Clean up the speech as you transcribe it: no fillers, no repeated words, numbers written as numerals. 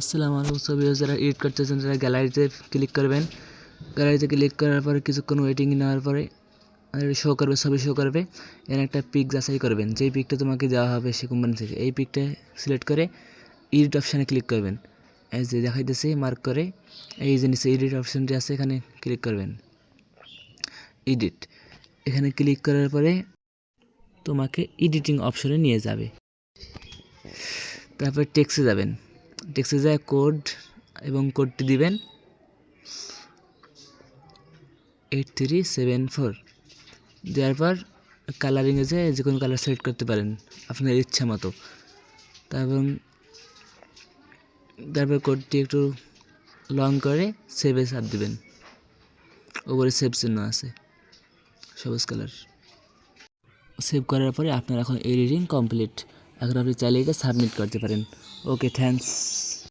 আসসালামু আলাইকুম। ছবি যারা এডিট করতেছেন তারা গ্যালারিতে ক্লিক করবেন। গ্যালারিতে ক্লিক করার পরে কিছুক্ষণ ওয়েটিং নেওয়ার পরে শো করবে, ছবি শো করবে। এর একটা পিক যাচাই করবেন, যেই পিকটা তোমাকে দেওয়া হবে সে কোম্পানি থেকে। এই পিকটা সিলেক্ট করে এডিট অপশানে ক্লিক করবেন। এই যে দেখাইতেছে মার্ক করে, এই যে নিচে এডিট অপশানটি আছে, এখানে ক্লিক করবেন। এডিট এখানে ক্লিক করার পরে তোমাকে এডিটিং অপশনে নিয়ে যাবে। তারপর টেক্সটে যাবেন, টেক্সটে যায় কোড এবং কোডটি দিবেন 8374। দেওয়ার পর কালারিংয়ে যে কোনো কালার সিলেক্ট করতে পারেন আপনার ইচ্ছা মতো। তারপর কোডটি একটু লং করে সেভে চাপ দিবেন। উপরে সেভ চিহ্ন আছে সবুজ কালার। সেভ করার পরে আপনার এখন এডিটিং কমপ্লিট। এখন আপনি চাইলে এটা সাবমিট করতে পারেন। ওকে, থ্যাঙ্কস।